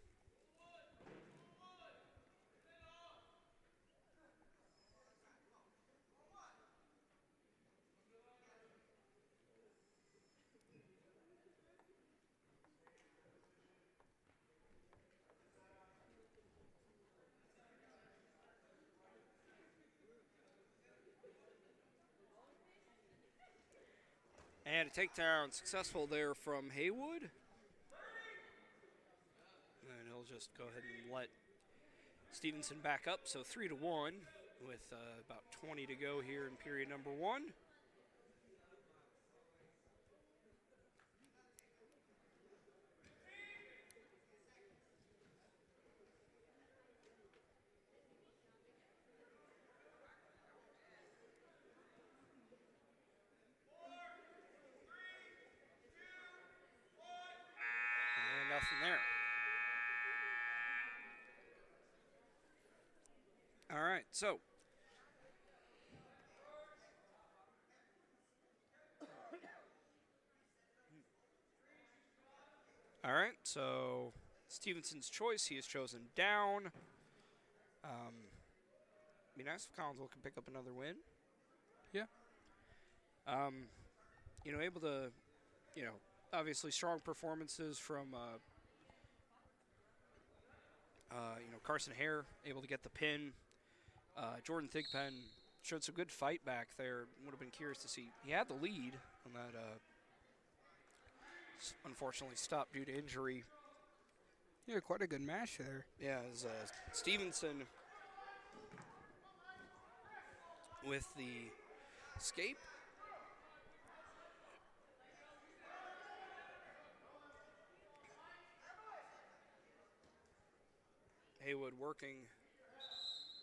And a takedown successful there from Haywood. And he'll just go ahead and let Stevenson back up. So 3-1 with about 20 to go here in period number 1. All right, so Stevenson's choice. He has chosen down. Be nice if Collinsville can pick up another win. Yeah. Able to, obviously strong performances from, Carson Hare, able to get the pin. Jordan Thigpen showed some good fight back there. Would have been curious to see. He had the lead on that, unfortunately stopped due to injury. Yeah, quite a good match there. Yeah, as Stevenson with the escape. Haywood working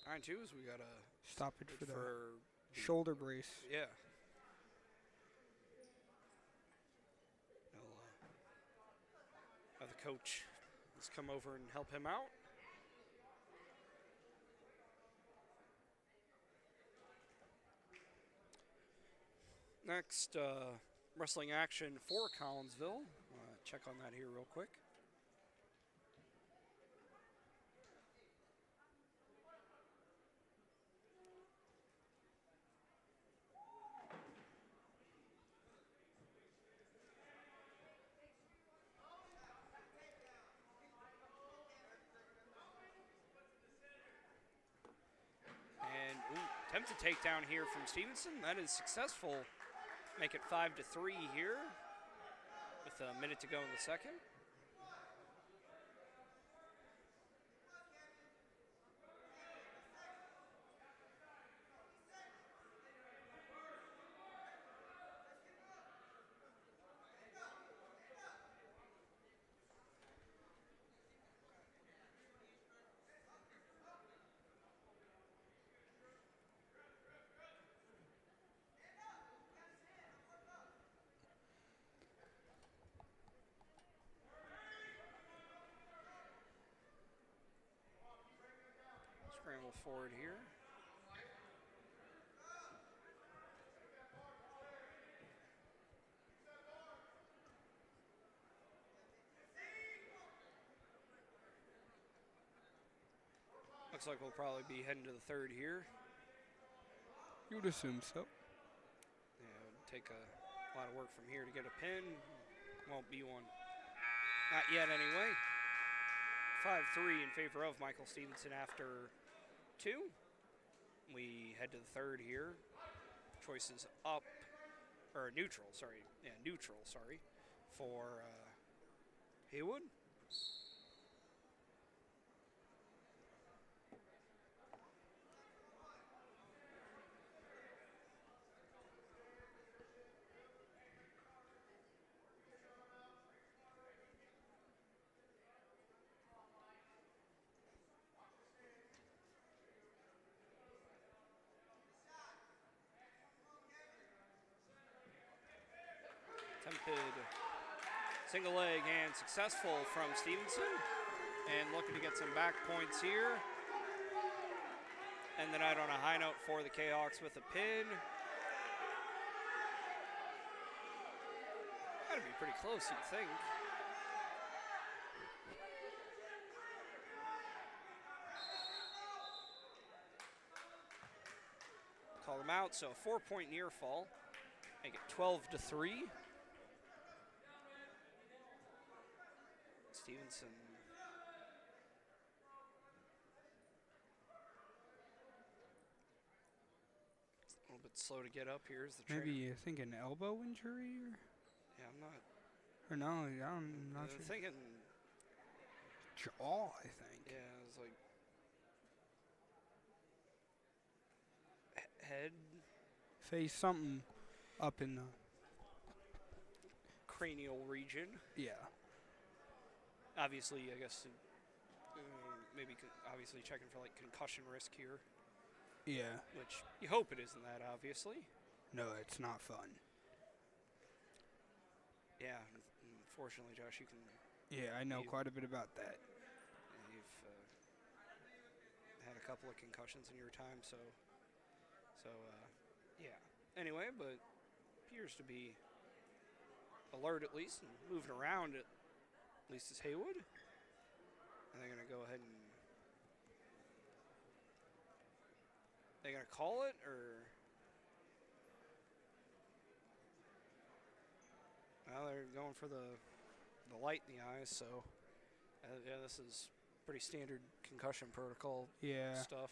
9-2 as we got a stoppage for the shoulder brace. Yeah. Have the coach has come over and help him out. Next, wrestling action for Collinsville. Check on that here real quick. Attempted takedown here from Stevenson. That is successful. Make it 5-3 here with a minute to go in the second. Scramble forward here. Looks like we'll probably be heading to the third here. You would assume so. Yeah, it would take a lot of work from here to get a pin. Won't be one. Not yet anyway. 5-3 in favor of Michael Stevenson after 2. We head to the third here. Choices up, or neutral, sorry. Yeah, neutral, sorry, for Haywood. Attempted single leg and successful from Stevenson. And looking to get some back points here. And the night on a high note for the Kahawks with a pin. Gotta be pretty close, you'd think. Call them out, so 4-point near fall. Make it 12-3. Stevenson. A little bit slow to get up here. Is the maybe I think an elbow injury, or yeah, I'm not. Or no, I'm not sure. Thinking jaw, I think. Yeah, it was like head, face, something up in the cranial region. Yeah. Obviously, I guess maybe obviously checking for like concussion risk here. Yeah. Which you hope it isn't that, obviously. No, it's not fun. Yeah, unfortunately, Josh, you can. Yeah, I know quite a bit about that. You've had a couple of concussions in your time, so yeah. Anyway, but appears to be alert at least and moving around at least as Haywood. And they're going to go ahead and... They going to call it, or... Well, they're going for the light in the eyes, so... yeah, this is pretty standard concussion protocol stuff.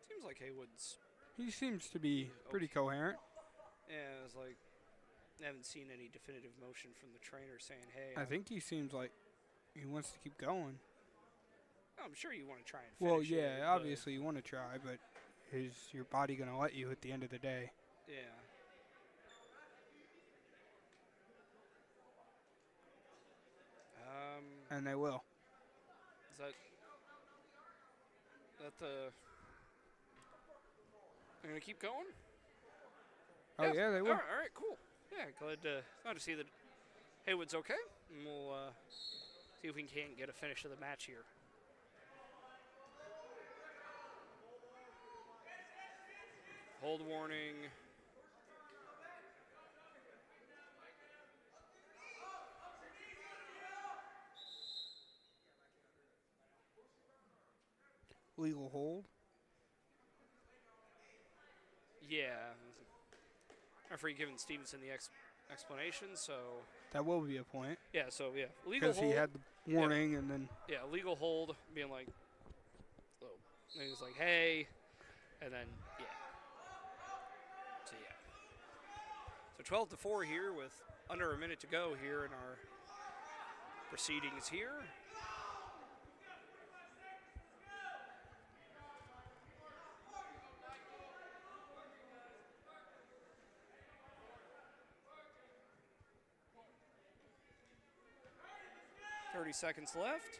Seems like Haywood's... He seems to be pretty coherent. Yeah, it's like... I haven't seen any definitive motion from the trainer saying, hey... I think he seems like he wants to keep going. I'm sure you want to try and finish Well, yeah, obviously you want to try, but is your body going to let you at the end of the day? Yeah. And they will. Is that the... They're going to keep going? Oh, yeah, they will. All right, cool. Yeah, glad to see that Haywood's okay. And we'll see if we can't get a finish of the match here. Hold warning. Legal hold. Yeah. Referee giving Stevenson the explanation, so... That will be a point. Yeah, so, yeah. Legal hold. Because he had the warning and then... Yeah, legal hold, being like... Oh, and he's like, hey. And then, yeah. So, yeah. So 12-4 here with under a minute to go here in our proceedings here. Seconds left.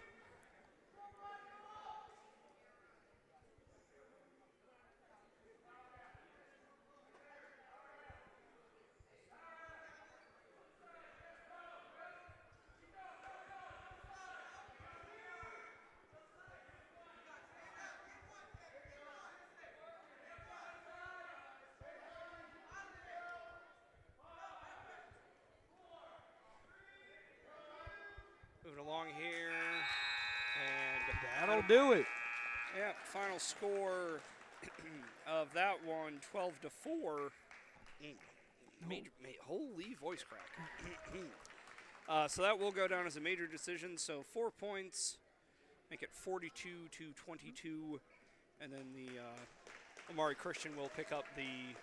Moving along here, and that'll do it. Yeah, final score of that one, 12-4. Holy voice crack. So that will go down as a major decision. So 4 points, make it 42-22, and then the Amari Christian will pick up the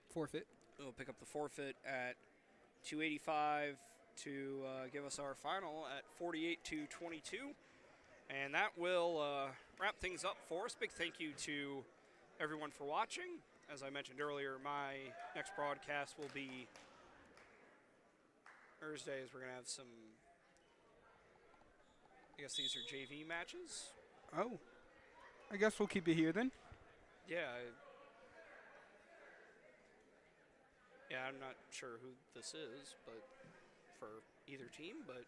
forfeit. We'll pick up the forfeit at 285. To give us our final at 48-22. And that will wrap things up for us. Big thank you to everyone for watching. As I mentioned earlier, my next broadcast will be Thursdays. We're going to have some, I guess these are JV matches. Oh, I guess we'll keep it here then. Yeah. I'm not sure who this is, but... for either team, but...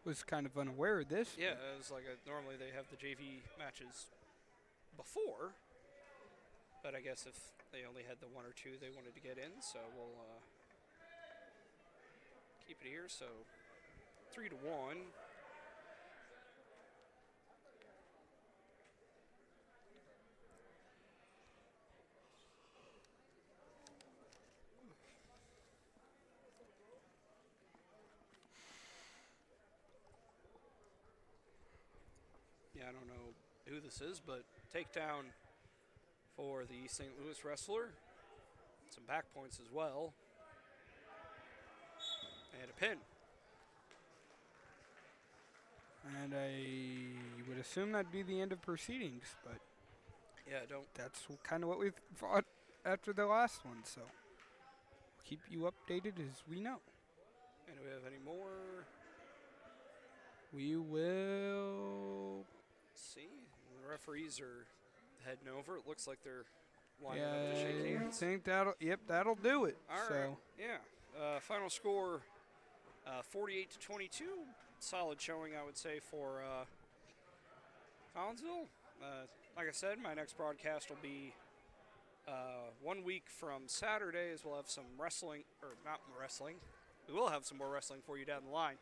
Was kind of unaware of this. Yeah, it was like normally they have the JV matches before, but I guess if they only had the one or two they wanted to get in, so we'll keep it here. So 3-1. I don't know who this is, but takedown for the St. Louis wrestler. Some back points as well. And a pin. And I would assume that'd be the end of proceedings, but yeah, that's kind of what we thought after the last one, so we'll keep you updated as we know. And do we have any more? We will. See, the referees are heading over. It looks like they're lining up to shake I hands. think that'll do it. All right. Yeah. Final score 48-22. Solid showing, I would say, for Collinsville. Like I said, my next broadcast will be 1 week from Saturday, as we'll have some wrestling, or not wrestling. We will have some more wrestling for you down the line.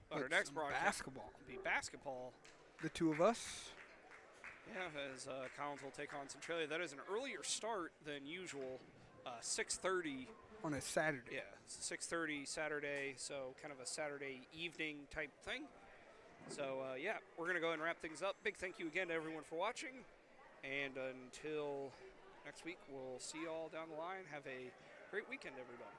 But our next broadcast basketball. will be basketball. The two of us. Yeah, as Collins will take on Centralia. That is an earlier start than usual, 6:30. On a Saturday. Yeah, 6:30 Saturday, so kind of a Saturday evening type thing. So, yeah, we're going to go ahead and wrap things up. Big thank you again to everyone for watching. And until next week, we'll see you all down the line. Have a great weekend, everybody.